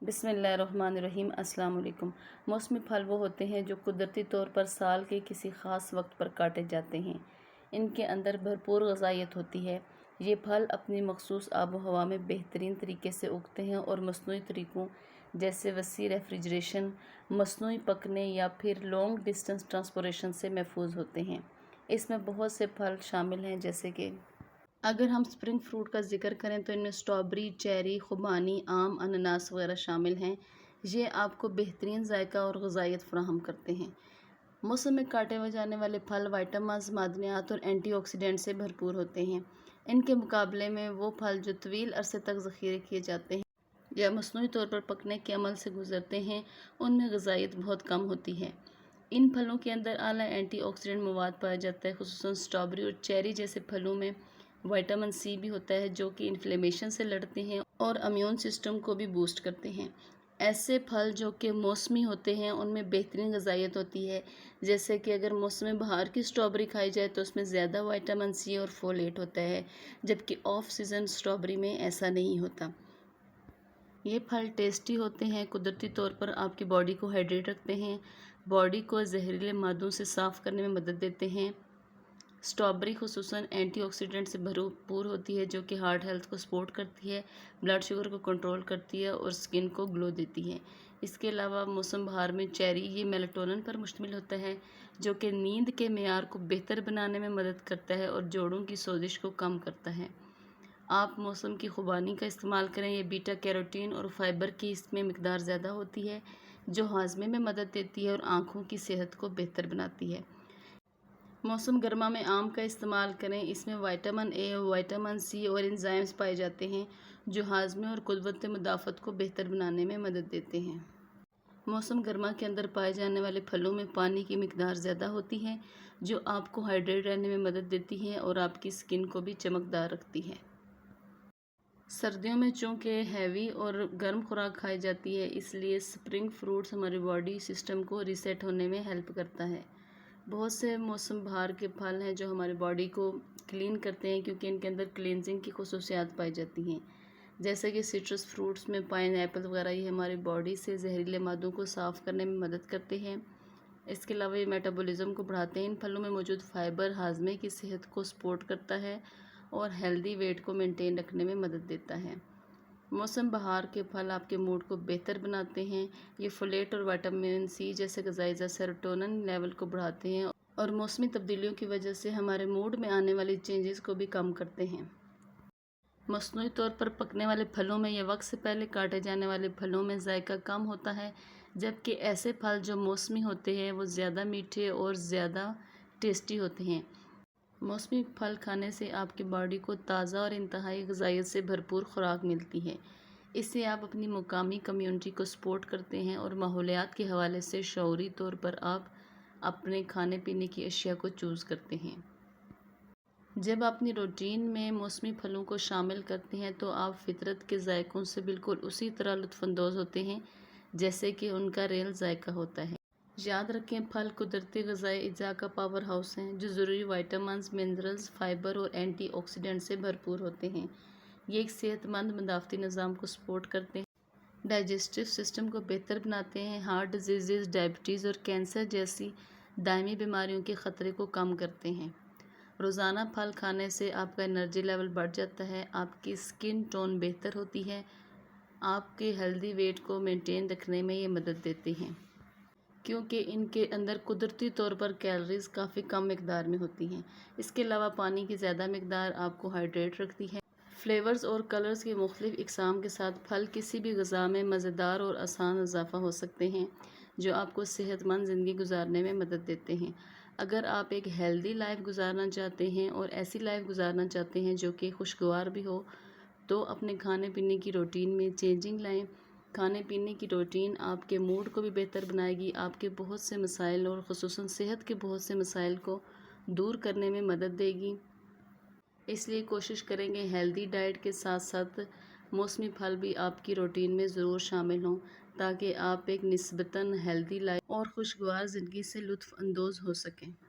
بسم اللہ الرحمن الرحیم۔ السلام علیکم۔ موسمی پھل وہ ہوتے ہیں جو قدرتی طور پر سال کے کسی خاص وقت پر کاٹے جاتے ہیں۔ ان کے اندر بھرپور غذائیت ہوتی ہے۔ یہ پھل اپنی مخصوص آب و ہوا میں بہترین طریقے سے اگتے ہیں اور مصنوعی طریقوں جیسے وسیع ریفریجریشن، مصنوعی پکنے یا پھر لانگ ڈسٹنس ٹرانسپورٹیشن سے محفوظ ہوتے ہیں۔ اس میں بہت سے پھل شامل ہیں جیسے کہ اگر ہم سپرنگ فروٹ کا ذکر کریں تو ان میں اسٹرابیری، چیری، خوبانی، آم، انناس وغیرہ شامل ہیں۔ یہ آپ کو بہترین ذائقہ اور غذائیت فراہم کرتے ہیں۔ موسم میں کاٹے جانے والے پھل وائٹامنز، معدنیات اور اینٹی آکسیڈنٹ سے بھرپور ہوتے ہیں۔ ان کے مقابلے میں وہ پھل جو طویل عرصے تک ذخیرے کیے جاتے ہیں یا مصنوعی طور پر پکنے کے عمل سے گزرتے ہیں، ان میں غذائیت بہت کم ہوتی ہے۔ ان پھلوں کے اندر اعلیٰ اینٹی آکسیڈنٹ مواد پایا جاتا ہے، خصوصاً اسٹرابیری اور چیری جیسے پھلوں میں وٹامن سی بھی ہوتا ہے جو کہ انفلیمیشن سے لڑتے ہیں اور امیون سسٹم کو بھی بوسٹ کرتے ہیں۔ ایسے پھل جو کہ موسمی ہوتے ہیں ان میں بہترین غذائیت ہوتی ہے، جیسے کہ اگر موسم بہار کی اسٹرابیری کھائی جائے تو اس میں زیادہ وٹامن سی اور فولیٹ ہوتا ہے، جبکہ آف سیزن اسٹرابیری میں ایسا نہیں ہوتا۔ یہ پھل ٹیسٹی ہوتے ہیں، قدرتی طور پر آپ کی باڈی کو ہائیڈریٹ رکھتے ہیں، باڈی کو زہریلے مادوں سے صاف کرنے میں مدد دیتے ہیں۔ اسٹرابیری خصوصاً اینٹی آکسیڈنٹ سے بھرپور ہوتی ہے جو کہ ہارٹ ہیلتھ کو سپورٹ کرتی ہے، بلڈ شوگر کو کنٹرول کرتی ہے اور سکن کو گلو دیتی ہے۔ اس کے علاوہ موسم بہار میں چیری یہ میلاٹونن پر مشتمل ہوتا ہے جو کہ نیند کے معیار کو بہتر بنانے میں مدد کرتا ہے اور جوڑوں کی سوزش کو کم کرتا ہے۔ آپ موسم کی خوبانی کا استعمال کریں، یہ بیٹا کیروٹین اور فائبر کی اس میں مقدار زیادہ ہوتی ہے جو ہاضمے میں مدد دیتی ہے اور آنکھوں کی صحت کو بہتر بناتی ہے۔ موسم گرما میں آم کا استعمال کریں، اس میں وٹامن اے، وٹامن سی اور انزائمز پائے جاتے ہیں جو ہاضمے اور قوت مدافعت کو بہتر بنانے میں مدد دیتے ہیں۔ موسم گرما کے اندر پائے جانے والے پھلوں میں پانی کی مقدار زیادہ ہوتی ہے جو آپ کو ہائیڈریٹ رہنے میں مدد دیتی ہے اور آپ کی سکن کو بھی چمکدار رکھتی ہے۔ سردیوں میں چونکہ ہیوی اور گرم خوراک کھائی جاتی ہے، اس لیے سپرنگ فروٹس ہماری باڈی سسٹم کو ریسیٹ ہونے میں ہیلپ کرتا ہے۔ بہت سے موسم بہار کے پھل ہیں جو ہماری باڈی کو کلین کرتے ہیں کیونکہ ان کے اندر کلینزنگ کی خصوصیات پائی جاتی ہیں، جیسے کہ سٹرس فروٹس میں پائن ایپل وغیرہ، یہ ہماری باڈی سے زہریلے مادوں کو صاف کرنے میں مدد کرتے ہیں۔ اس کے علاوہ یہ میٹابولزم کو بڑھاتے ہیں۔ ان پھلوں میں موجود فائبر ہاضمے کی صحت کو سپورٹ کرتا ہے اور ہیلدی ویٹ کو مینٹین رکھنے میں مدد دیتا ہے۔ موسم بہار کے پھل آپ کے موڈ کو بہتر بناتے ہیں۔ یہ فولیٹ اور وٹامن سی جیسے غذائی اجزاء سیروٹونن لیول کو بڑھاتے ہیں اور موسمی تبدیلیوں کی وجہ سے ہمارے موڈ میں آنے والی چینجز کو بھی کم کرتے ہیں۔ مصنوعی طور پر پکنے والے پھلوں میں یا وقت سے پہلے کاٹے جانے والے پھلوں میں ذائقہ کم ہوتا ہے، جبکہ ایسے پھل جو موسمی ہوتے ہیں وہ زیادہ میٹھے اور زیادہ ٹیسٹی ہوتے ہیں۔ موسمی پھل کھانے سے آپ کی باڈی کو تازہ اور انتہائی غذائیت سے بھرپور خوراک ملتی ہے۔ اس سے آپ اپنی مقامی کمیونٹی کو سپورٹ کرتے ہیں اور ماحولیات کے حوالے سے شعوری طور پر آپ اپنے کھانے پینے کی اشیاء کو چوز کرتے ہیں۔ جب آپ اپنی روٹین میں موسمی پھلوں کو شامل کرتے ہیں تو آپ فطرت کے ذائقوں سے بالکل اسی طرح لطف اندوز ہوتے ہیں جیسے کہ ان کا ریل ذائقہ ہوتا ہے۔ یاد رکھیں، پھل قدرتی غذائی اجزاء کا پاور ہاؤس ہیں جو ضروری وٹامنز، منرلز، فائبر اور اینٹی آکسیڈنٹ سے بھرپور ہوتے ہیں۔ یہ ایک صحت مند مدافعتی نظام کو سپورٹ کرتے ہیں، ڈائجسٹو سسٹم کو بہتر بناتے ہیں، ہارٹ ڈیزیز، ڈائبٹیز اور کینسر جیسی دائمی بیماریوں کے خطرے کو کم کرتے ہیں۔ روزانہ پھل کھانے سے آپ کا انرجی لیول بڑھ جاتا ہے، آپ کی سکن ٹون بہتر ہوتی ہے، آپ کے ہیلدی ویٹ کو مینٹین رکھنے میں یہ مدد دیتے ہیں کیونکہ ان کے اندر قدرتی طور پر کیلوریز کافی کم مقدار میں ہوتی ہیں۔ اس کے علاوہ پانی کی زیادہ مقدار آپ کو ہائیڈریٹ رکھتی ہے۔ فلیورز اور کلرز کی مختلف اقسام کے ساتھ پھل کسی بھی غذا میں مزیدار اور آسان اضافہ ہو سکتے ہیں جو آپ کو صحت مند زندگی گزارنے میں مدد دیتے ہیں۔ اگر آپ ایک ہیلدی لائف گزارنا چاہتے ہیں اور ایسی لائف گزارنا چاہتے ہیں جو کہ خوشگوار بھی ہو، تو اپنے کھانے پینے کی روٹین میں چینجنگ لائیں۔ کھانے پینے کی روٹین آپ کے موڈ کو بھی بہتر بنائے گی، آپ کے بہت سے مسائل اور خصوصاً صحت کے بہت سے مسائل کو دور کرنے میں مدد دے گی۔ اس لیے کوشش کریں گے ہیلدی ڈائٹ کے ساتھ ساتھ موسمی پھل بھی آپ کی روٹین میں ضرور شامل ہوں تاکہ آپ ایک نسبتاً ہیلدی لائف اور خوشگوار زندگی سے لطف اندوز ہو سکیں۔